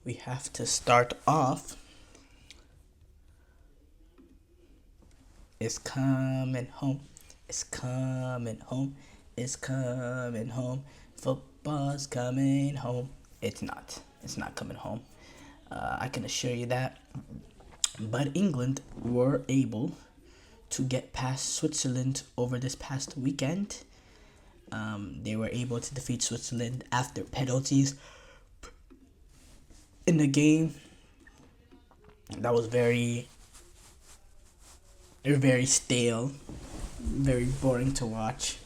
we have to start off. It's coming home. It's coming home. It's coming home. Football's coming home. It's not. It's not coming home. I can assure you that. But England were able to get past Switzerland over this past weekend. They were able to defeat Switzerland after penalties in a game that was very stale, very boring to watch.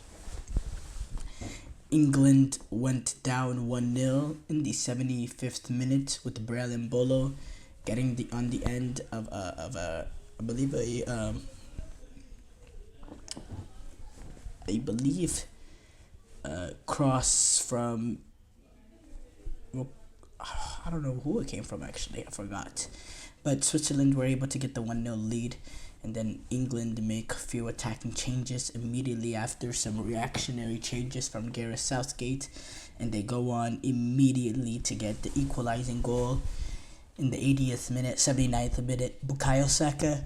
England went down 1-0 in the 75th minute with Brel Bolo getting on the end of a cross from, well, I don't know who it came from actually, I forgot. But Switzerland were able to get the 1-0 lead, and then England make a few attacking changes immediately after, some reactionary changes from Gareth Southgate, and they go on immediately to get the equalizing goal in the 80th minute, 79th minute. Bukayo Saka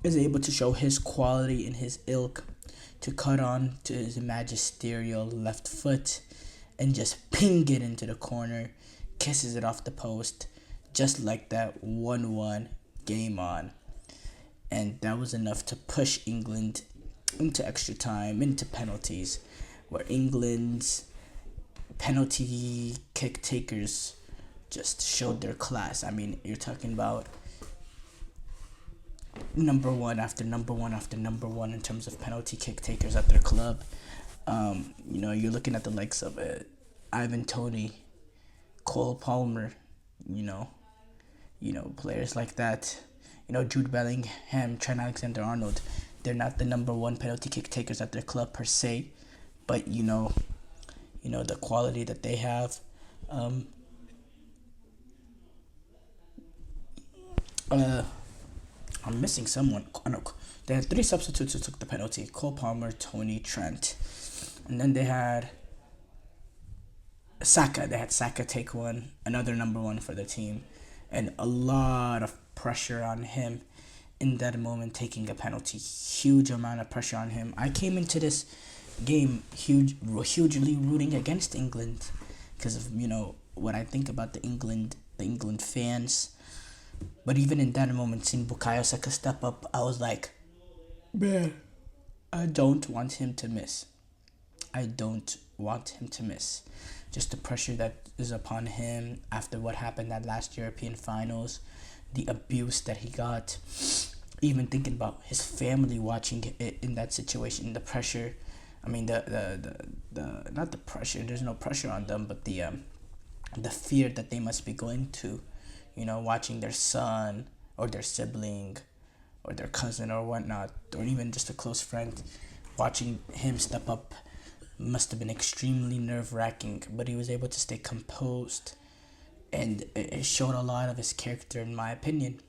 is able to show his quality and his ilk to cut on to his magisterial left foot and just ping it into the corner, kisses it off the post, just like that. 1-1, game on. And that was enough to push England into extra time, into penalties, where England's penalty kick takers just showed their class. I mean, you're talking about number one after number one after number one in terms of penalty kick takers at their club. You're looking at the likes of Ivan Toney, Cole Palmer, players like that. Jude Bellingham, Trent Alexander-Arnold. They're not the number one penalty kick takers at their club per se, but the quality that they have. I'm missing someone. No, they had three substitutes who took the penalty: Cole Palmer, Toney, Trent, and then they had Saka. They had Saka take one, another number one for the team, and a lot of pressure on him in that moment, taking a penalty. Huge amount of pressure on him. I came into this game hugely rooting against England because of what I think about the England fans. But even in that moment, seeing Bukayo Saka step up, I was like, man, I don't want him to miss. Just the pressure that is upon him after what happened at last European finals, the abuse that he got, even thinking about his family watching it in that situation, the pressure. I mean, the not the pressure. There's no pressure on them, but the fear that they must be going to, watching their son or their sibling or their cousin or whatnot, or even just a close friend, watching him step up must have been extremely nerve-wracking, but he was able to stay composed, and it showed a lot of his character, in my opinion.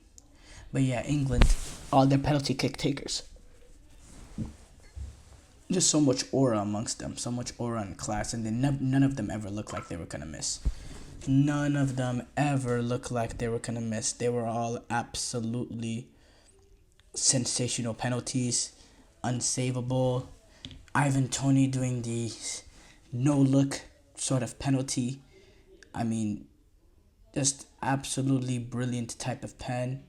But yeah, England, all their penalty kick takers, just so much aura amongst them, so much aura and class, and then none of them ever looked like they were going to miss. None of them ever looked like they were going to miss. They were all absolutely sensational penalties, unsavable. Ivan Toney doing the no-look sort of penalty. I mean, just absolutely brilliant type of pen.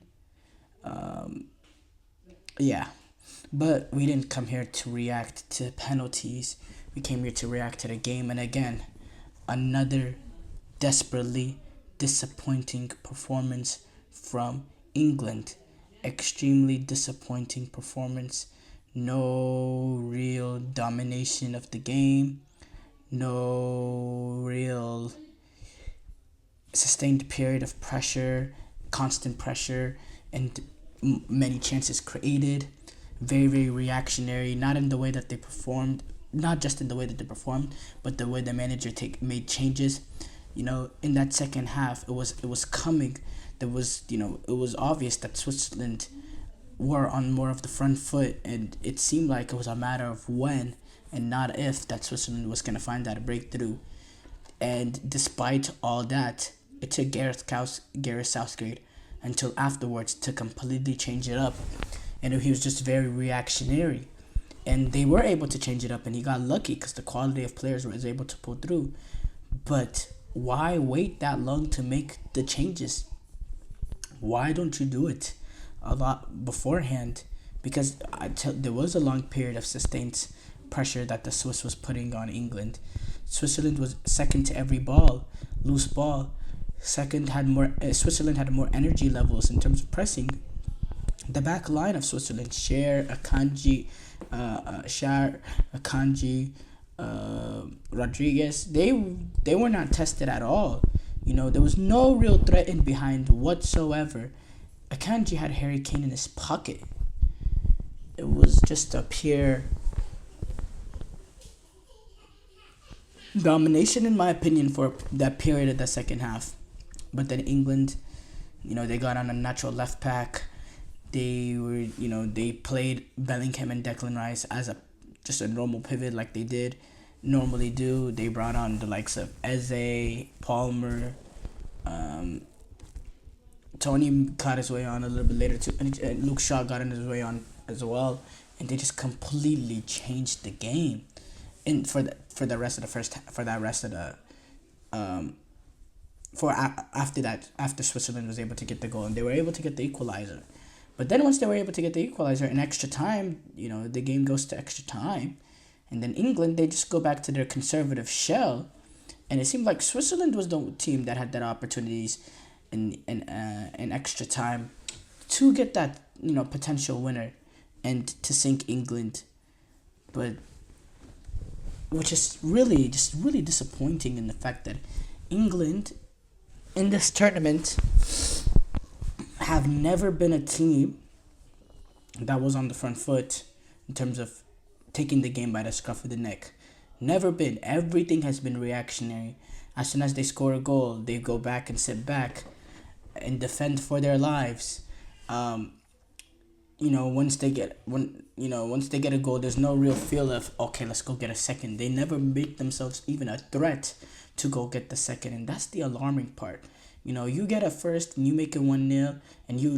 Yeah. But we didn't come here to react to penalties. We came here to react to the game. And again, another desperately disappointing performance from England. Extremely disappointing performance. No real domination of the game. No real sustained period of pressure, constant pressure, and many chances created. Very, very reactionary, not in the way that they performed, not just in the way that they performed, but the way the manager made changes. In that second half, it was coming. There was, it was obvious that Switzerland were on more of the front foot, and it seemed like it was a matter of when and not if that Switzerland was going to find that breakthrough. And despite all that, it took Gareth Southgate until afterwards to completely change it up, and he was just very reactionary. And they were able to change it up, and he got lucky because the quality of players was able to pull through. But why wait that long to make the changes? Why don't you do it a lot beforehand? Because there was a long period of sustained pressure that the Swiss was putting on England. Switzerland was second to every loose ball. Switzerland had more energy levels in terms of pressing. The back line of Switzerland, Akanji, Rodriguez, they were not tested at all. There was no real threat in behind whatsoever. Akanji had Harry Kane in his pocket. It was just a pure domination, in my opinion, for that period of the second half. But then England, they got on a natural left pack. They played Bellingham and Declan Rice as just a normal pivot like they normally do. They brought on the likes of Eze, Palmer, Tony got his way on a little bit later too, and Luke Shaw got in his way on as well, and they just completely changed the game. And for the rest of the first, for that rest of the, after Switzerland was able to get the goal, and they were able to get the equalizer. But then once they were able to get the equalizer in extra time, the game goes to extra time, and then England, they just go back to their conservative shell, and it seemed like Switzerland was the team that had that opportunities in extra time to get that potential winner, and to sink England, but which is really disappointing in the fact that England in this tournament have never been a team that was on the front foot in terms of taking the game by the scruff of the neck. Never been. Everything has been reactionary. As soon as they score a goal, they go back and sit back and defend for their lives. Once they get a goal, there's no real feel of, okay, let's go get a second. They never make themselves even a threat to go get the second, and that's the alarming part. You get a first and you make it 1-0, and you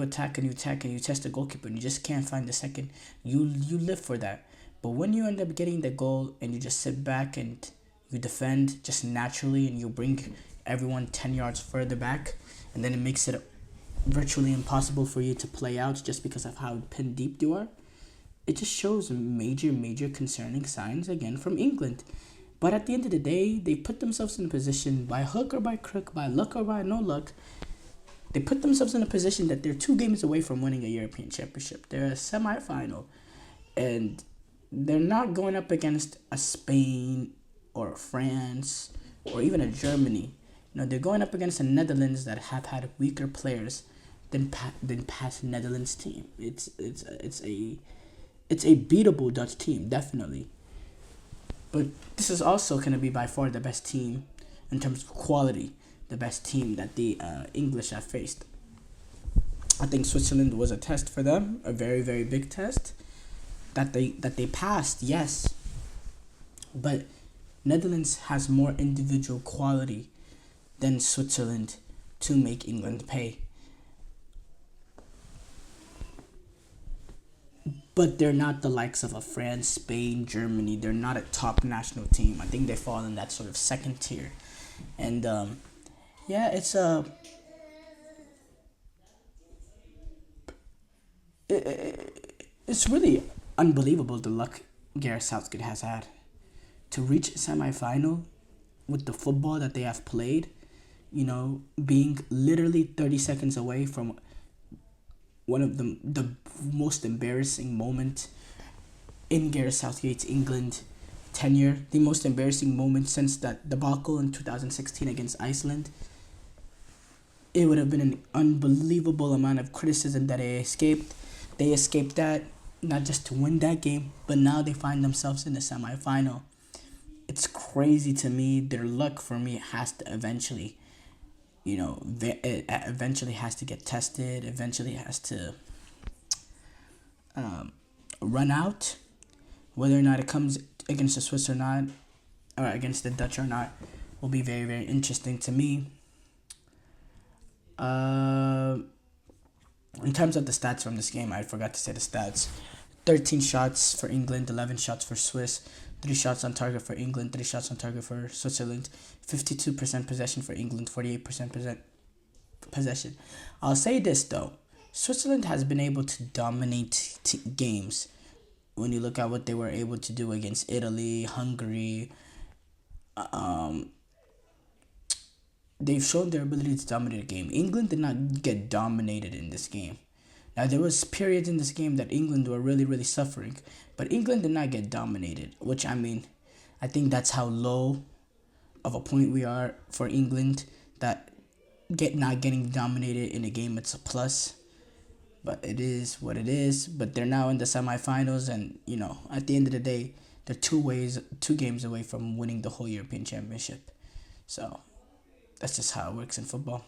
attack and you test the goalkeeper and you just can't find the second. You live for that. But when you end up getting the goal and you just sit back and you defend just naturally, and you bring everyone 10 yards further back, and then it makes it virtually impossible for you to play out just because of how pin deep you are. It just shows major concerning signs again from England. But at the end of the day, they put themselves in a position, by hook or by crook, by luck or by no luck, they put themselves in a position that they're 2 games away from winning a European Championship. They're a semi-final, and they're not going up against a Spain or a France or even a Germany. They're going up against the Netherlands that have had weaker players than past Netherlands team. It's a beatable Dutch team, definitely. But this is also going to be by far the best team in terms of quality, the best team that the English have faced. I think Switzerland was a test for them, a very, very big test that they passed, yes. But Netherlands has more individual quality than Switzerland to make England pay. But they're not the likes of a France, Spain, Germany. They're not a top national team. I think they fall in that sort of second tier. And it's really unbelievable the luck Gareth Southgate has had to reach a semi-final with the football that they have played, being literally 30 seconds away from one of the most embarrassing moment in Gareth Southgate's England tenure, the most embarrassing moment since that debacle in 2016 against Iceland. It would have been an unbelievable amount of criticism that they escaped. They escaped that, not just to win that game, but now they find themselves in the semi-final. It's crazy to me. Their luck, for me, has to eventually, it eventually has to get tested. Eventually has to run out. Whether or not it comes against the Swiss or not, or against the Dutch or not, will be very, very interesting to me. Uh, in terms of the stats from this game, I forgot to say the stats. 13 shots for England, 11 shots for Swiss, 3 shots on target for England, 3 shots on target for Switzerland, 52% possession for England, 48% possession. I'll say this though, Switzerland has been able to dominate games when you look at what they were able to do against Italy, Hungary. Um, they've shown their ability to dominate a game. England did not get dominated in this game. Now there was periods in this game that England were really really suffering, but England did not get dominated. Which I mean, I think that's how low of a point we are for England that not getting dominated in a game it's a plus. But it is what it is. But they're now in the semifinals, and at the end of the day, they're two games away from winning the whole European Championship. So that's just how it works in football.